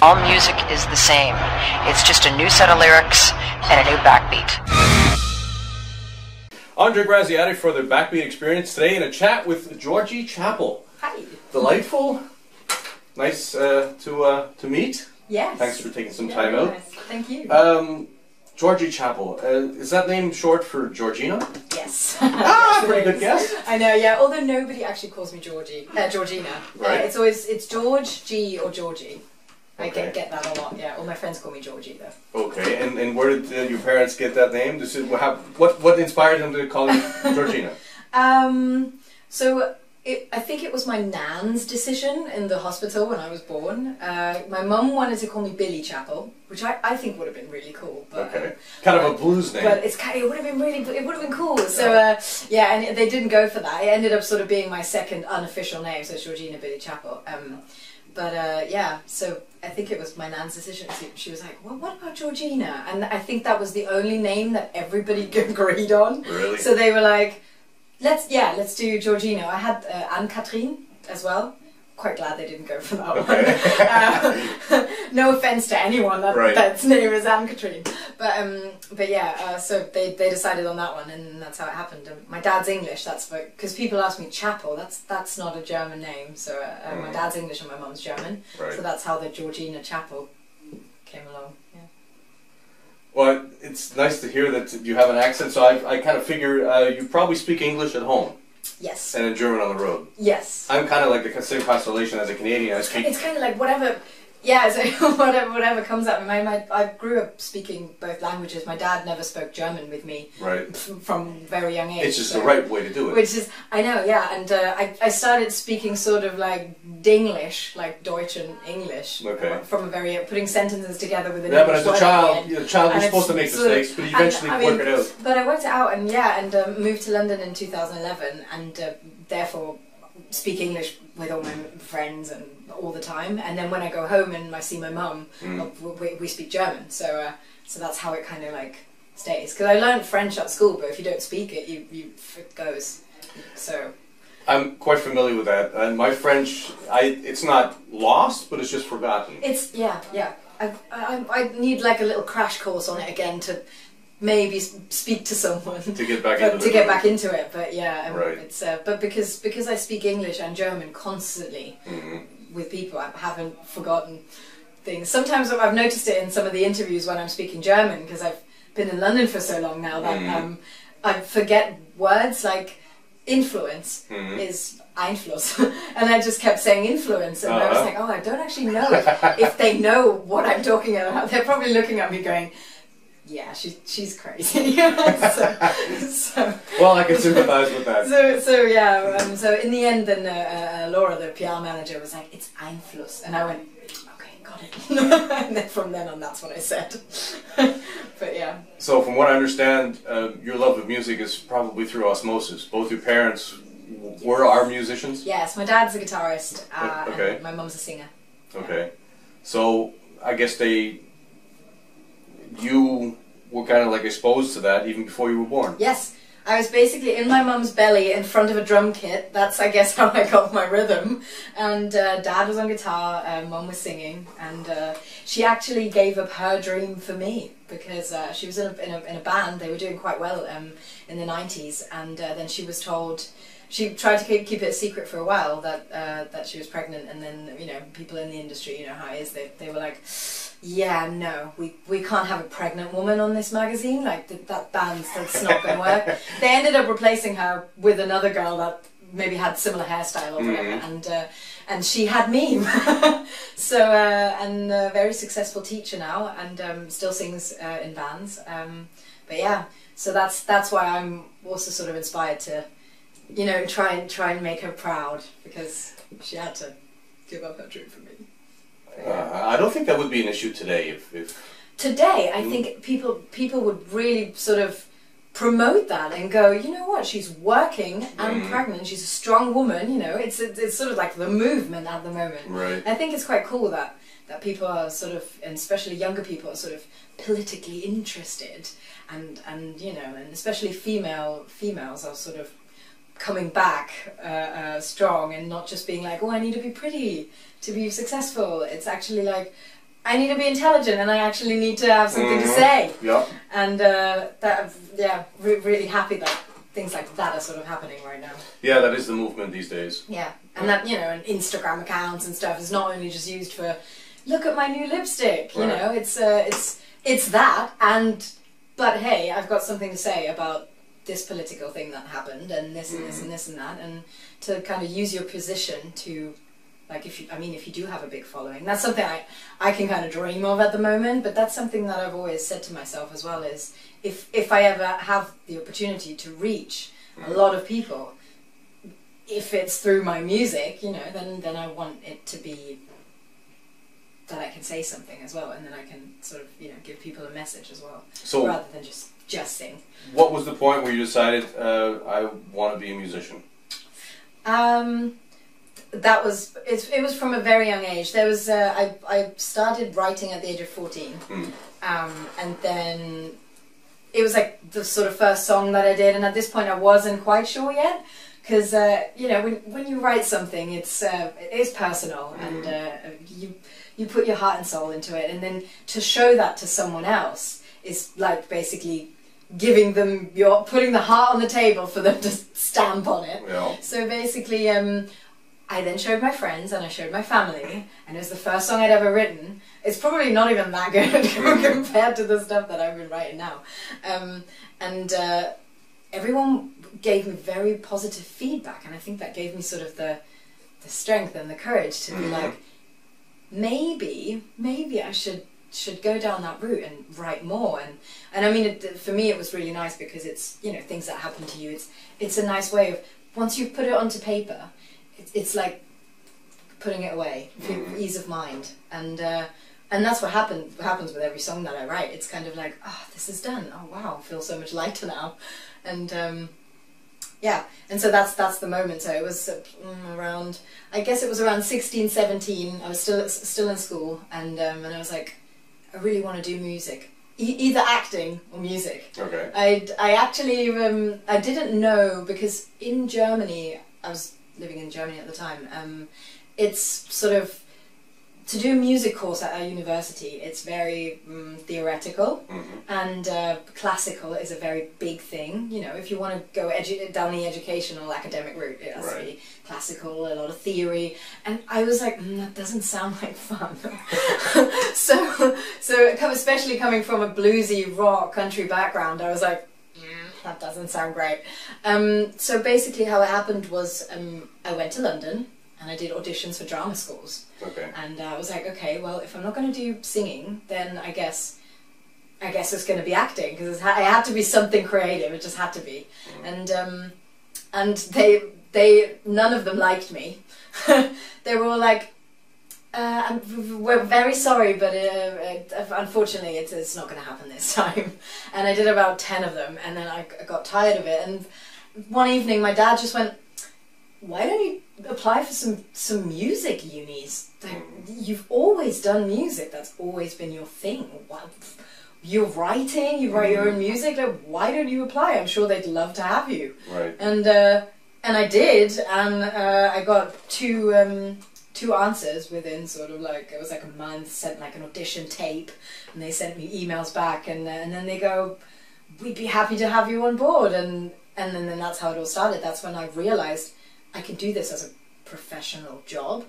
All music is the same. It's just a new set of lyrics and a new backbeat. AndreGraziadei for the Backbeat experience today in a chat with Georgie Chapple. Hi. Delightful. Nice to meet. Yes. Thanks for taking some time out. Nice. Thank you. Georgie Chapple. Is that name short for Georgina? Yes. Pretty good guess. I know, yeah. Although nobody actually calls me Georgina. Right. It's George, G, or Georgie. I Okay. get that a lot. Yeah. All my friends call me Georgie though. Okay. And where did your parents get that name? What inspired them to call you Georgina? I think it was my nan's decision in the hospital when I was born. My mum wanted to call me Billy Chapple, which I think would have been really cool. But, Okay. Kind of a blues name. But it would have been cool. So yeah, and they didn't go for that. It ended up sort of being my second unofficial name, so it's Georgina Billy Chapple. Yeah, so I think it was my nan's decision. She was like, well, what about Georgina? And I think that was the only name that everybody agreed on. Really? So they were like, let's do Georgina. I had Anne-Catherine as well. Quite glad they didn't go for that one. No offense to anyone that's name is Anne-Catherine. But yeah, so they decided on that one, and that's how it happened. My dad's English, because people ask me Chapel, that's not a German name. So my dad's English and my mum's German. Right. So that's how the Georgina Chapel came along. Yeah. Well, it's nice to hear that you have an accent, so I kind of figure you probably speak English at home. Yes. And in German on the road. Yes. I'm kind of like the same constellation as a Canadian. I speak. It's kind of like whatever. Yeah, so whatever comes up. I grew up speaking both languages. My dad never spoke German with me, right, from very young age. It's just the right way to do it. Which is, I know, yeah, and I started speaking sort of like Dinglish, like Deutsch and English, okay, putting sentences together with an English. Yeah, but as a child, you're supposed to make mistakes, but you eventually work it out. But I worked it out, and moved to London in 2011, and therefore speak English with all my friends and all the time, and then when I go home and I see my mum, we speak German, so that's how it kind of like stays. Because I learned French at school, but if you don't speak it, it goes. So I'm quite familiar with that, and my French, it's not lost, but it's just forgotten. It's yeah. I need like a little crash course on it again to maybe speak to someone to get back into it. But yeah, right. It's but because I speak English and German constantly with people, I haven't forgotten things. Sometimes I've noticed it in some of the interviews when I'm speaking German, because I've been in London for so long now that I forget words like influence is Einfluss, and I just kept saying influence, and I was like, oh, I don't actually know if they know what I'm talking about. They're probably looking at me going, yeah, she's crazy. so, well, I can sympathize with that. So yeah, so in the end, then Laura, the PR manager, was like, it's Einfluss, and I went, okay, got it. And then from then on, that's what I said. But yeah. So from what I understand, your love of music is probably through osmosis. Both your parents are musicians? Yes, my dad's a guitarist, okay, and my mum's a singer. Okay, so I guess you were kind of like exposed to that even before you were born. Yes, I was basically in my mum's belly in front of a drum kit. That's, I guess, how I got my rhythm. And dad was on guitar, mum was singing, and she actually gave up her dream for me, because she was in a band. They were doing quite well in the 90s, and then she was told. She tried to keep it a secret for a while that she was pregnant, and then, you know, people in the industry, you know how it is, they were like, yeah, no, we can't have a pregnant woman on this magazine, like that's not going to work. They ended up replacing her with another girl that maybe had similar hairstyle or whatever, and she had me. So and a very successful teacher now, and still sings in bands. But yeah, so that's why I'm also sort of inspired to, you know, try and make her proud, because she had to give up her dream for me. I don't think that would be an issue today. If today, I think people would really sort of promote that and go, you know what, she's working and pregnant, she's a strong woman. You know, it's sort of like the movement at the moment. Right. I think it's quite cool that people are sort of, and especially younger people, are sort of politically interested, and you know, and especially females are sort of coming back strong, and not just being like, oh, I need to be pretty to be successful. It's actually like, I need to be intelligent, and I actually need to have something to say. Yeah. And really happy that things like that are sort of happening right now. Yeah, that is the movement these days. Yeah, and that, you know, and Instagram accounts and stuff is not only just used for, look at my new lipstick, you know, it's that, but hey, I've got something to say about this political thing that happened, and this and this and this and that, and to kind of use your position to, like, if you do have a big following, that's something I can kind of dream of at the moment, but that's something that I've always said to myself as well, is if I ever have the opportunity to reach a lot of people, if it's through my music, you know, then I want it to be that I can say something as well, and then I can sort of, you know, give people a message as well, so, rather than just sing. What was the point where you decided, I want to be a musician? It was from a very young age. There was I started writing at the age of 14, and then it was like the sort of first song that I did, and at this point I wasn't quite sure yet, because you know, when you write something, it is personal, and you put your heart and soul into it, and then to show that to someone else is like basically giving them putting the heart on the table for them to stamp on it. Yeah. So basically, I then showed my friends and I showed my family, and it was the first song I'd ever written. It's probably not even that good compared to the stuff that I've been writing now. Everyone gave me very positive feedback, and I think that gave me sort of the strength and the courage to be like, maybe I should go down that route and write more. And I mean, for me it was really nice because it's, you know, things that happen to you. It's a nice way of, once you put it onto paper, it's like putting it away for ease of mind, and that's what happens with every song that I write. It's kind of like, oh, this is done. Oh wow, I feel so much lighter now, and yeah, and so that's the moment. So it was around, I guess it was around 16, 17. I was still in school, and I was like, I really want to do music, either acting or music. Okay. I actually I didn't know, because in Germany, I was living in Germany at the time, it's sort of, to do a music course at a university, it's very theoretical, and classical is a very big thing. You know, if you want to go down the educational academic route, it has to be classical, a lot of theory, and I was like, that doesn't sound like fun. so especially coming from a bluesy rock country background, I was like, that doesn't sound great. So basically how it happened was, I went to London and I did auditions for drama schools. Okay. And I was like, okay, well, if I'm not going to do singing, then I guess it's going to be acting, because it had to be something creative. It just had to be. And they none of them liked me. They were all like, we're very sorry, but unfortunately it's not going to happen this time. And I did about 10 of them, and then I got tired of it. And one evening my dad just went, why don't you apply for some music unis? Like, you've always done music, that's always been your thing. You're writing, you write your own music, like, why don't you apply? I'm sure they'd love to have you. Right. And I did, and I got two answers within sort of like, it was like a month, sent like an audition tape, and they sent me emails back, and then they go, we'd be happy to have you on board, and then that's how it all started. That's when I realized I could do this as a professional job,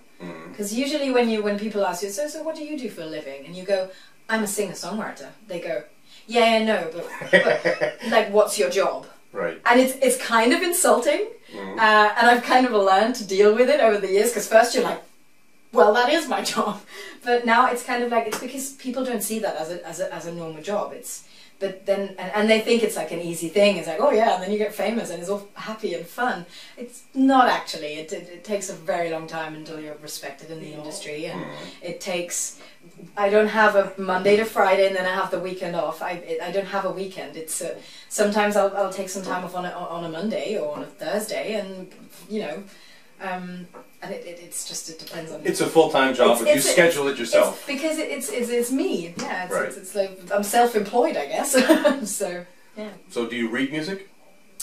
because usually when people ask you, so what do you do for a living, and you go, I'm a singer-songwriter, they go, yeah, I know, but like, what's your job? Right. And it's kind of insulting, and I've kind of learned to deal with it over the years, because first you're like, well, that is my job, but now it's kind of like, it's because people don't see that as a normal job. But then, and they think it's like an easy thing. It's like, oh yeah, and then you get famous and it's all happy and fun. It's not actually. It takes a very long time until you're respected in the industry, and it takes, I don't have a Monday to Friday and then I have the weekend off. I don't have a weekend. It's sometimes I'll take some time off on a Monday or on a Thursday, and you know, and it's just, it depends on. It's a full-time job, but you schedule it yourself. Because it's me. Yeah, right. It's like, I'm self-employed, I guess. So yeah. So do you read music?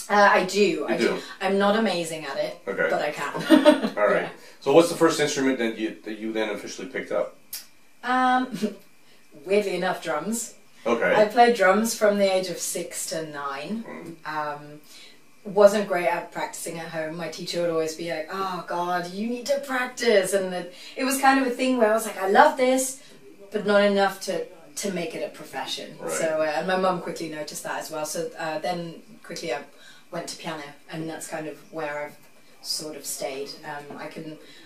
I do. You do. I'm not amazing at it, okay, but I can. All right. Yeah. So what's the first instrument that you then officially picked up? weirdly enough, drums. Okay. I played drums from the age of 6 to 9. Wasn't great at practicing at home. My teacher would always be like, "Oh God, you need to practice," and it was kind of a thing where I was like, "I love this, but not enough to make it a profession." Right. So and my mum quickly noticed that as well. So then quickly I went to piano, and that's kind of where I've sort of stayed.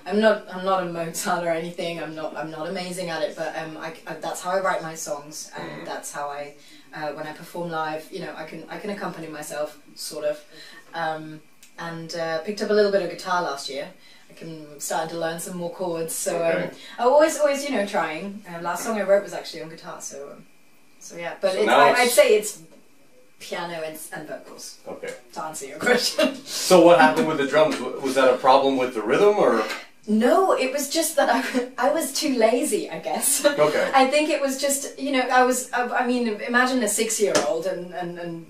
I'm not a Mozart or anything. I'm not amazing at it, but that's how I write my songs, and that's how I when I perform live, you know, I can accompany myself sort of, and picked up a little bit of guitar last year. I'm starting to learn some more chords, so I'm always you know trying. Last song I wrote was actually on guitar, so yeah. But so I'd say it's piano and vocals. Okay. To answer your question. So what happened with the drums? Was that a problem with the rhythm, or? No, it was just that I was too lazy, I guess. Okay. I think it was just, you know, I mean, imagine a 6-year-old and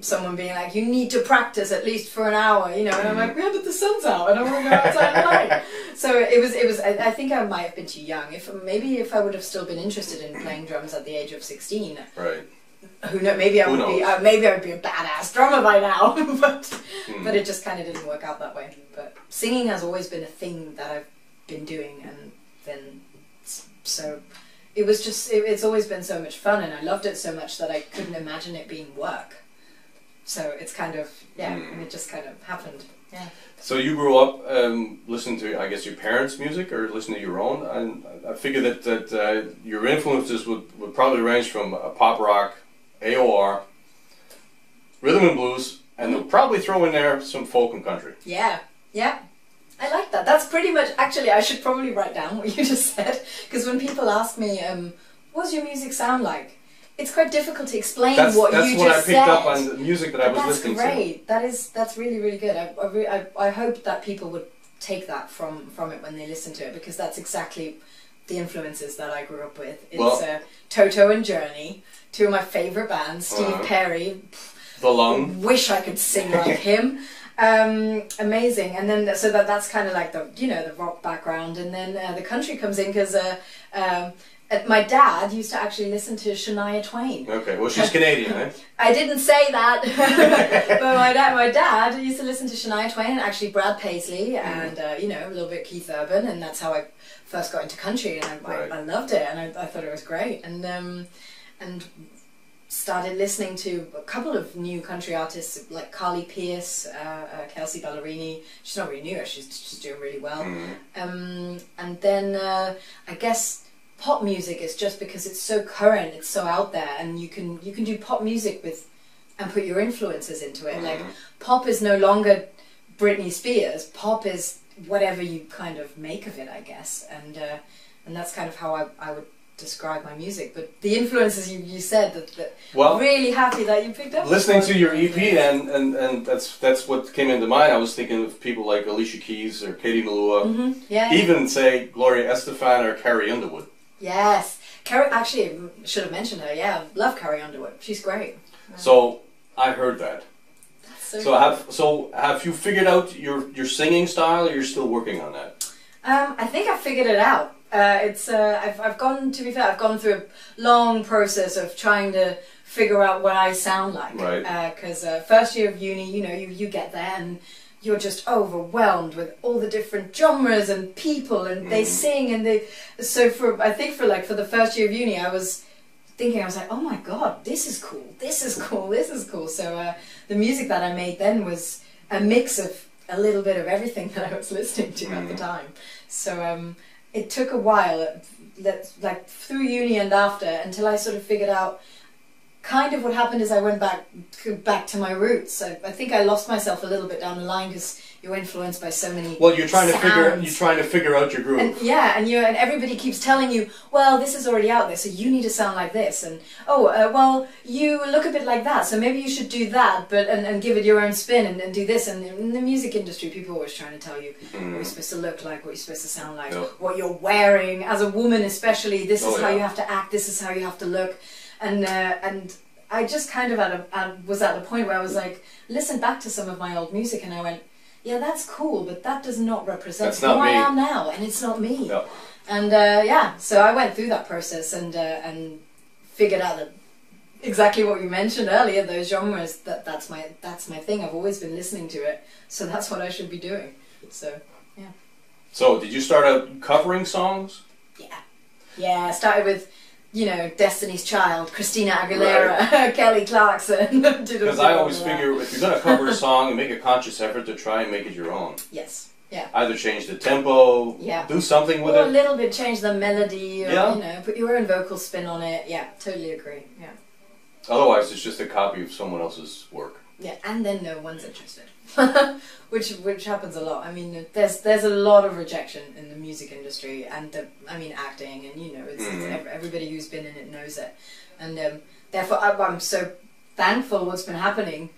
someone being like, "You need to practice at least for an hour," you know, and I'm like, "Yeah, but the sun's out and I want to go outside at night." So it was, I think I might have been too young. Maybe if I would have still been interested in playing drums at the age of 16. Right. Who knows? Maybe I would be a badass drummer by now, but it just kind of didn't work out that way. But singing has always been a thing that I've been doing, and then so it was just it's always been so much fun, and I loved it so much that I couldn't imagine it being work. So it's kind of it just kind of happened. Yeah. So you grew up listening to, I guess, your parents' music, or listening to your own, and I figure that your influences would probably range from pop rock, AOR, rhythm and blues, and they'll probably throw in there some folk and country. Yeah, yeah. I like that. That's pretty much, actually, I should probably write down what you just said, because when people ask me, what does your music sound like? It's quite difficult to explain what you just said. That's what I picked up on the music that I was listening to. That's great. That's really, really good. I hope that people would take that from it when they listen to it, because that's exactly the influences that I grew up with. It's Toto and Journey, two of my favourite bands. Steve Perry. The Lung. Wish I could sing like him. Amazing. And then so that's kind of like the the rock background, and then the country comes in because my dad used to actually listen to Shania Twain. Okay, well she's Canadian, eh? I didn't say that, but my dad used to listen to Shania Twain, and actually Brad Paisley, and a little bit Keith Urban, and that's how I first got into country, and I loved it, and I thought it was great, and started listening to a couple of new country artists like Carly Pearce, Kelsey Ballerini. She's not really new, she's doing really well, and then I guess pop music is just because it's so current, it's so out there, and you can do pop music and put your influences into it. Like pop is no longer Britney Spears. Pop is whatever you kind of make of it, I guess, and that's kind of how I would describe my music. But the influences you said that really happy that you picked up. Listening to your EP and that's what came into mind. I was thinking of people like Alicia Keys or Katie Melua, even say Gloria Estefan or Carrie Underwood. Yes, Carrie. Actually, should have mentioned her. Yeah, love Carrie Underwood. She's great. So I heard that. That's so have you figured out your singing style, or you're still working on that? I think I figured it out. I've gone through a long process of trying to figure out what I sound like. Right. Because first year of uni, you get there and you're just overwhelmed with all the different genres and people, and they sing, and so for the first year of uni, I was like, oh my god, this is cool, this is cool, this is cool. So the music that I made then was a mix of a little bit of everything that I was listening to at the time. So it took a while, like through uni and after, until I sort of figured out. Kind of what happened is I went back to my roots. I think I lost myself a little bit down the line because you're influenced by so many. Well, you're trying to figure out your groove. And everybody keeps telling you, well, this is already out there, so you need to sound like this, and well, you look a bit like that, so maybe you should do that, but and give it your own spin and do this. And in the music industry, people are always trying to tell you what you're supposed to look like, what you're supposed to sound like, what you're wearing as a woman, especially. This is how you have to act. This is how you have to look. And I just kind of was at the point where I was like, listen back to some of my old music, and I went, yeah, that's cool, but that does not represent who I am now, and it's not me. No. And yeah, so I went through that process and figured out that exactly what you mentioned earlier, those genres, that's my thing. I've always been listening to it, so that's what I should be doing. So yeah. So did you start out covering songs? Yeah, I started with, you know, Destiny's Child, Christina Aguilera, right. Kelly Clarkson. Because I always figure if you're going to cover a song, you make a conscious effort to try and make it your own. Yes. Yeah. Either change the tempo, do something with it. Or a little bit change the melody, or, you know, put your own vocal spin on it. Yeah, totally agree. Yeah. Otherwise, it's just a copy of someone else's work. Yeah, and then no one's interested. which happens a lot. I mean, there's a lot of rejection in the music industry, and I mean acting, and you know, it's everybody who's been in it knows it, and therefore I'm so thankful what's been happening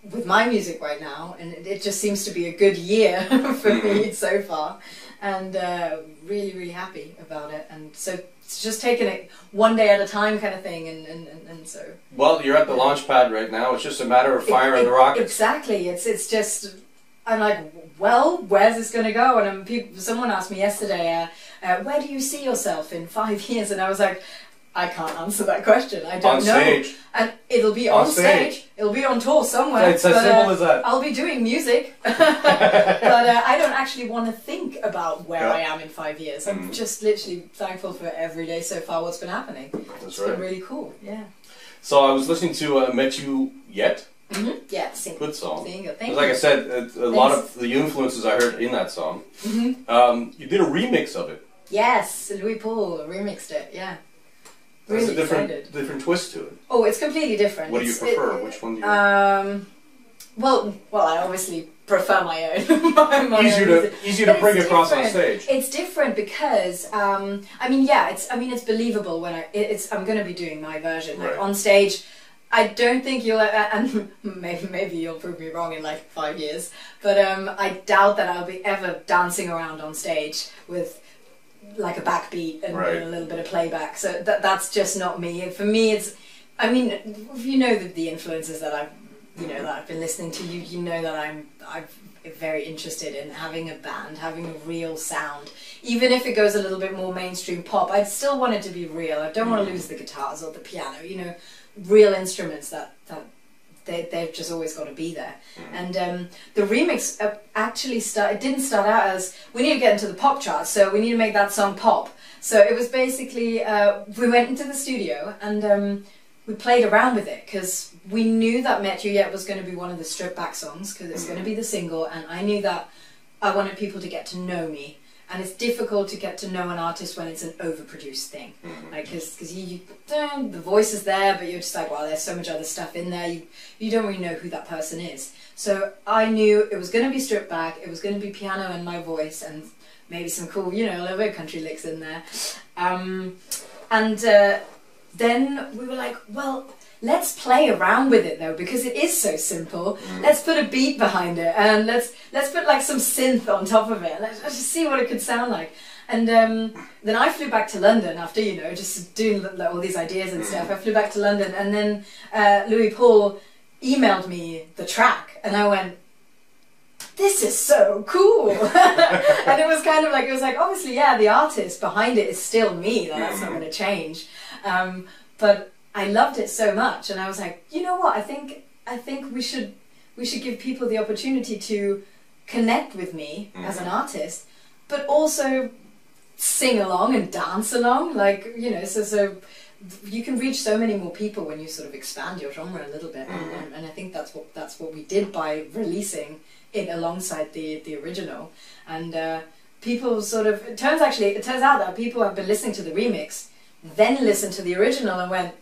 with my music right now, and it just seems to be a good year for me so far, and really happy about it, and so it's just taking it one day at a time kind of thing, and so. Well, you're at the launch pad right now. It's just a matter of firing the rockets. Exactly. It's just. I'm like, well, where's this going to go? And someone asked me yesterday, where do you see yourself in 5 years? And I was like, I can't answer that question. I don't know. On stage. And it'll be on stage. It'll be on tour somewhere. It's as simple as that. I'll be doing music. But I don't actually want to think about where I am in 5 years. I'm just literally thankful for every day so far what's been happening. It's been really cool, yeah. So I was listening to Met You Yet. Yeah, good song. Thank you. Like I said, a lot of the influences I heard in that song. You did a remix of it. Yes, Louis Paul remixed it. Yeah. There's a different twist to it. Oh, it's completely different. What do you prefer? Which one do you? Well, I obviously prefer my own. Easier to bring across on stage. It's different because I mean, it's believable when I'm going to be doing my version like on stage. I don't think you'll, and maybe you'll prove me wrong in like 5 years, but I doubt that I'll be ever dancing around on stage with like a backbeat and a little bit of playback. So that's just not me. For me, it's, I mean, if you know the influences that I've been listening to, you know that I'm very interested in having a band, having a real sound. Even if it goes a little bit more mainstream pop, I'd still want it to be real. I don't want to lose the guitars or the piano, you know. Real instruments that they've just always got to be there. And the remix actually didn't start out as we need to get into the pop charts, so we need to make that song pop. So it was basically we went into the studio and we played around with it because we knew that Met You Yet was going to be one of the stripped back songs because it's going to be the single, and I knew that I wanted people to get to know me. And it's difficult to get to know an artist when it's an overproduced thing, like because the voice is there, but you're just like, well, there's so much other stuff in there. You don't really know who that person is. So I knew it was going to be stripped back. It was going to be piano and my voice, and maybe some cool, you know, a little bit of country licks in there. Then we were like, well, let's play around with it though, because it is so simple. Let's put a beat behind it, and let's put like some synth on top of it. Let's just see what it could sound like. And then I flew back to London after, you know, just doing all these ideas and stuff. I flew back to London, and then Louis Paul emailed me the track, and I went, this is so cool. And it was kind of like, obviously, yeah, the artist behind it is still me. That's not going to change. But I loved it so much, and I was like, you know what? I think we should give people the opportunity to connect with me as an artist, but also sing along and dance along. Like, you know, so you can reach so many more people when you sort of expand your genre a little bit, and I think that's what we did by releasing it alongside the original. And people sort of it turns out that people have been listening to the remix, then listened to the original and went,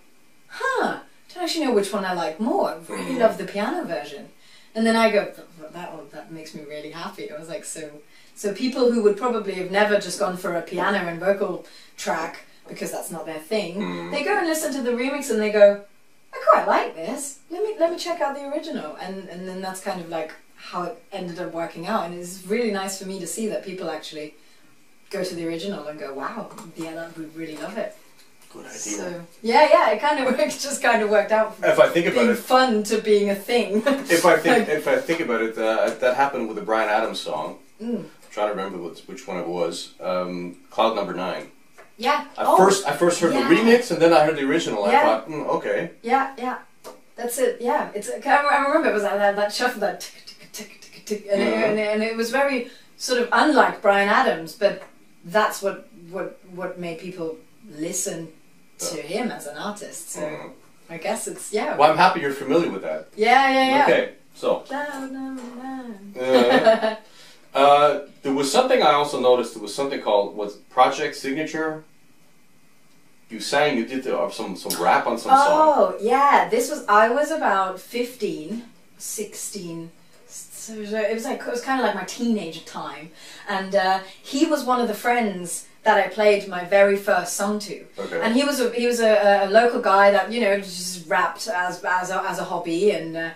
huh, don't actually know which one I like more. I really love the piano version. And then I go, that makes me really happy. I was like, so people who would probably have never just gone for a piano and vocal track because that's not their thing, they go and listen to the remix and they go, I quite like this. Let me check out the original. And then that's kind of like how it ended up working out. And it's really nice for me to see that people actually go to the original and go, wow, yeah, we really love it. Good idea. So, yeah, it kind of just kind of worked out. If I think about being it, fun to being a thing. if I think about it, that happened with the Bryan Adams song. I'm trying to remember which one it was. Cloud Number 9. Yeah. I first heard the remix, and then I heard the original. I thought, okay. Yeah, yeah. That's it. Yeah. It's. I remember it was that shuffle, that tick tick tick tick tick, and it was very sort of unlike Bryan Adams, but that's what made people listen to him as an artist. So I guess it's Well, I'm happy you're familiar with that. Yeah. Okay, so. There was something I also noticed. There was something called Project Signature. You did some rap on some song. Oh, yeah. I was about 15, 16. So it was kind of like my teenage time. And he was one of the friends that I played my very first song to. Okay. And he was a local guy that, you know, just rapped as a hobby, and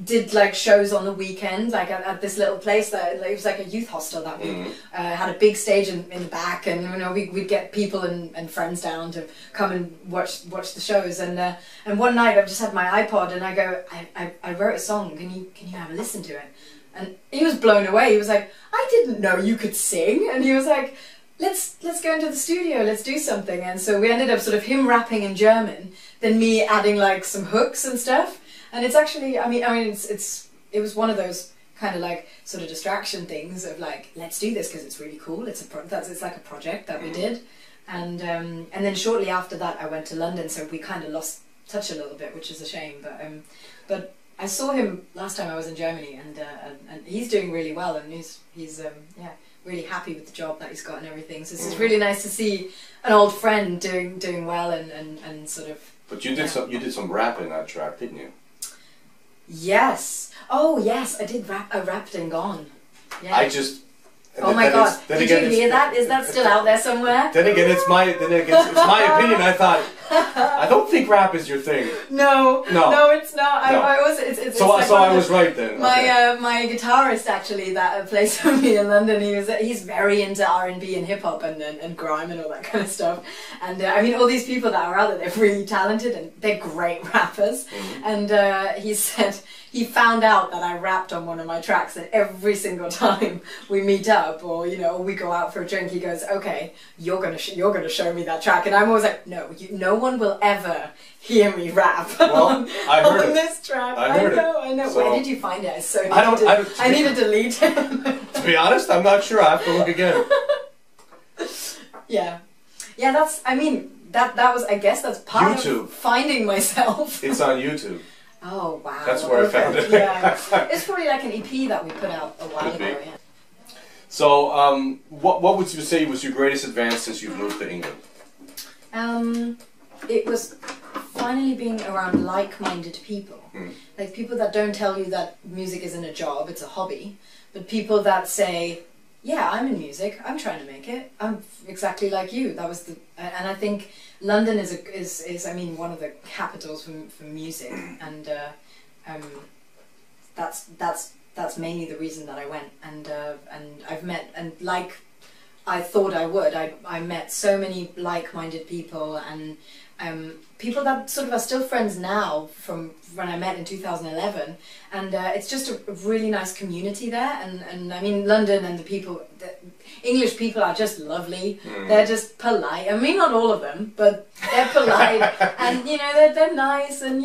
did like shows on the weekend, like at this little place that it was like a youth hostel that we had a big stage in the back, and you know we'd get people and friends down to come and watch the shows, and one night I just had my iPod and I go, I wrote a song, can you have a listen to it? And he was blown away. He was like, I didn't know you could sing. And he was like, let's go into the studio, let's do something. And so we ended up sort of him rapping in German, then me adding like some hooks and stuff. And it's actually, I mean, it was one of those kind of like sort of distraction things of like, let's do this because it's really cool. It's like a project that we did, and then shortly after that I went to London, so we kind of lost touch a little bit, which is a shame. But I saw him last time I was in Germany, and he's doing really well, and he's really happy with the job that he's got and everything. So it's really nice to see an old friend doing well and sort of. But you did some rap in that track, didn't you? Yes. Oh, yes, I did rap. I rapped and gone. Yeah. Oh my God! Did you hear that? Is that still out there somewhere? Then again, it's my opinion. I thought, I don't think rap is your thing. No, it's not. So I was right then. My guitarist actually that plays for me in London, he's very into R&B and hip hop and grime and all that kind of stuff. And I mean, all these people that are out there, they're really talented and they're great rappers. And he said he found out that I rapped on one of my tracks, and every single time we meet up or we go out for a drink, he goes, "Okay, you're gonna show me that track," and I'm always like, "No one will ever hear me rap on this track." I know. So, where did you find it? I need to delete it. To be honest, I'm not sure. I have to look again. Yeah. That was, I guess that's part of finding myself. It's on YouTube. Oh wow. That's where I found it. Yeah. It's probably like an EP that we put out a while ago. Yeah. So, what would you say was your greatest advance since you've moved to England? It was finally being around like-minded people. Like people that don't tell you that music isn't a job, it's a hobby, but people that say, yeah, I'm in music, I'm trying to make it, I'm exactly like you. That was and I think London is I mean, one of the capitals for music, and that's mainly the reason that I went, and I've met, and like I thought I would, I met so many like-minded people, and people that sort of are still friends now from when I met in 2011, and it's just a really nice community there, and I mean London and the English people are just lovely. They're just polite. I mean, not all of them, but they're polite, and they're nice, and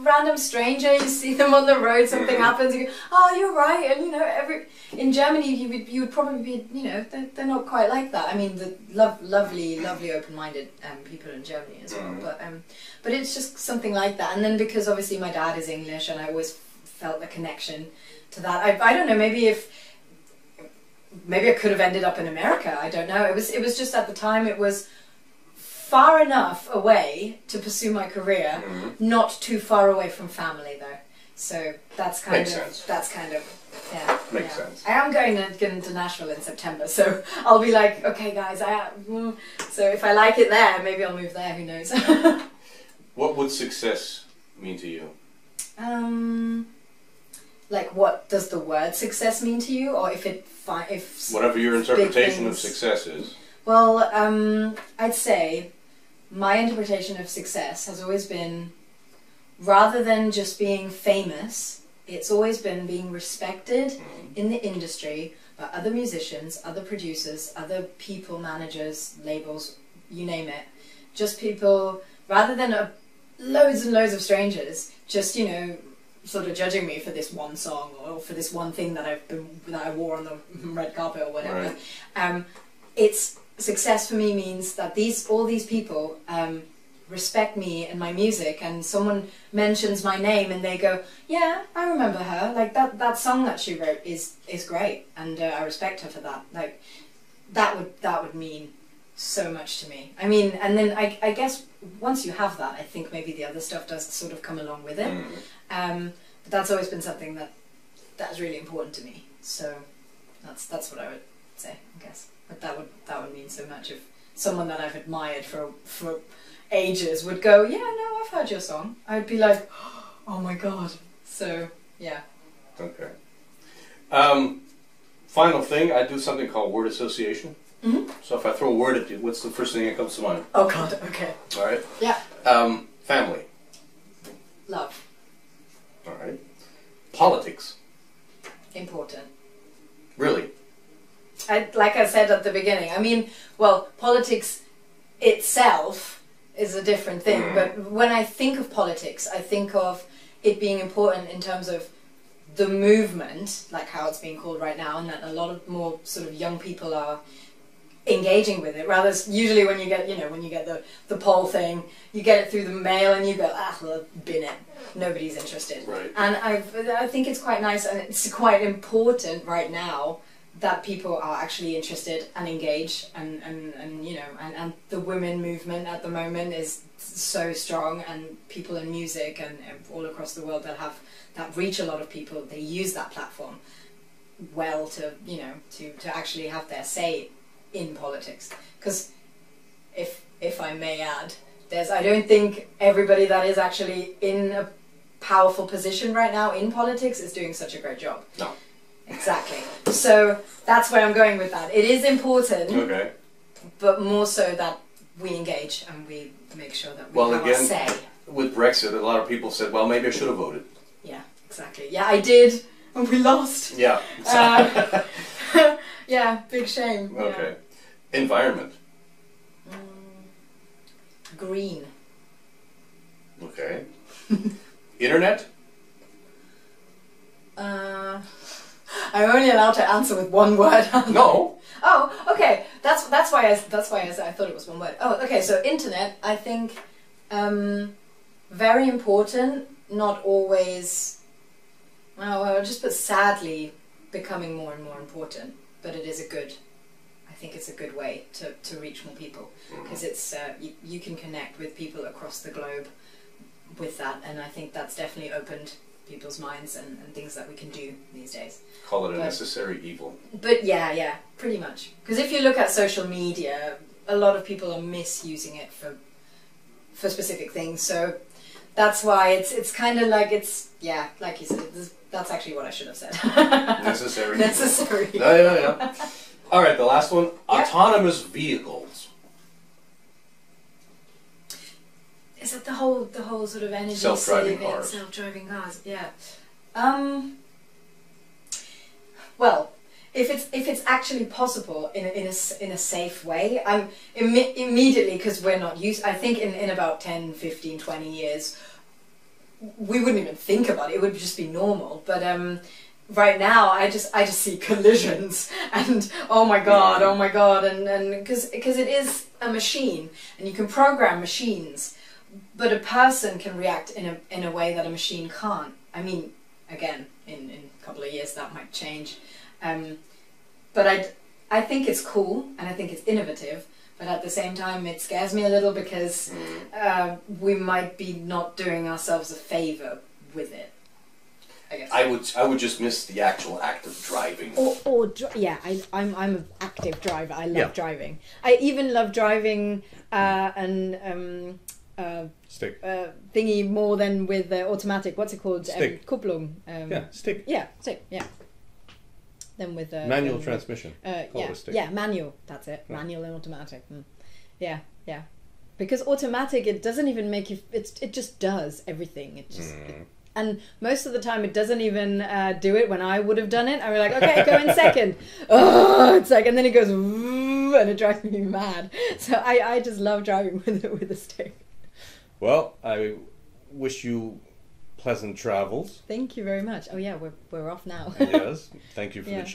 random stranger, you see them on the road, something happens, you go, "Oh, you're right," and in Germany you would probably be, they're not quite like that. I mean, the lovely open-minded people in Germany as well, but it's just something like that. And then because obviously my dad is English, and I always felt a connection to that. I don't know, maybe I could have ended up in America. I don't know. It was just at the time it was far enough away to pursue my career, not too far away from family though. So that's kind of yeah. Makes sense. I am going to Nashville in September, so I'll be like, okay guys, so if I like it there, maybe I'll move there, who knows. What would success mean to you? Like, what does the word success mean to you, or if whatever your interpretation of success is. Well, I'd say my interpretation of success has always been, rather than just being famous, it's always been being respected in the industry but other musicians, other producers, other people, managers, labels, you name it. Just people, rather than loads and loads of strangers, just, you know, sort of judging me for this one song or for this one thing that I wore on the red carpet or whatever. Right. It's success for me means that all these people respect me and my music, and someone mentions my name and they go, yeah, I remember her, like that song that she wrote is great, and I respect her for that. Like that would mean so much to me. I mean, and then I guess once you have that, I think maybe the other stuff does sort of come along with it. But that's always been something that's really important to me. So that's what I would say, I guess. But that would mean so much if someone that I've admired for ages would go, yeah, no, I've heard your song. I'd be like, oh my god. So yeah. Okay. Final thing, I do something called word association. So if I throw a word at you, what's the first thing that comes to mind? Oh god, okay. All right. Yeah. Family. Love. All right. Politics. Important. Really? Like I said at the beginning, I mean, well, politics itself is a different thing, but when I think of politics, I think of it being important in terms of the movement, like how it's being called right now, and that a lot of more sort of young people are engaging with it. Rather, usually when you get, you know, when you get the poll thing, you get it through the mail and you go, well, bin it. Nobody's interested. Right. And I think it's quite nice, and it's quite important right now that people are actually interested and engaged, and you know, and the women movement at the moment is so strong, and people in music and all across the world that reach a lot of people, they use that platform well to, you know, to actually have their say in politics. Because if I may add, I don't think everybody that is actually in a powerful position right now in politics is doing such a great job. No. Exactly. So that's where I'm going with that. It is important, Okay. but more so that we engage and we make sure that we have our say. With Brexit, a lot of people said, well, maybe I should have voted. Yeah, exactly. Yeah, I did, and we lost. Yeah. Yeah, big shame. Okay. Yeah. Environment. Green. Okay. Internet. I'm only allowed to answer with one word. No. Oh, okay. That's why I thought it was one word. Oh, okay. So internet, I think, very important. Not always. Well, I'll just put sadly becoming more and more important. But it is I think it's a good way to reach more people, because it's you can connect with people across the globe with that, and I think that's definitely opened people's minds and things that we can do these days. Call it a necessary evil. But yeah, pretty much. Because if you look at social media, a lot of people are misusing it for specific things. So that's why it's kind of like like you said, that's actually what I should have said. Necessary. Necessary. Yeah. All right, the last one. Yep. Autonomous vehicles. Is that the whole sort of energy self-driving saving, cars? Self-driving cars, yeah. Well, if it's actually possible in a safe way, I'm immediately, because we're not used. I think in about 10, 15, 20 years, we wouldn't even think about it. It would just be normal. But right now, I just see collisions and oh my god, and because it is a machine, and you can program machines. But a person can react in a way that a machine can't. I mean, again, in a couple of years that might change. But I think it's cool, and I think it's innovative. But at the same time, it scares me a little, because we might be not doing ourselves a favour with it. I guess. I would just miss the actual act of driving. I'm an active driver. I love driving. I even love driving stick. Thingy more than with automatic. What's it called? Stick. Kupplung. Stick. Yeah, stick. Yeah. Then with manual transmission. Manual. That's it. Yeah. Manual and automatic. Yeah. Because automatic, it doesn't even make you. It just does everything. It just And most of the time it doesn't even do it when I would have done it. I was like, okay, go in second. Oh, it's like, and then it goes, and it drives me mad. So I just love driving with a stick. Well, I wish you pleasant travels. Thank you very much. Oh yeah, we're off now. Yes, thank you for Yeah. the chat.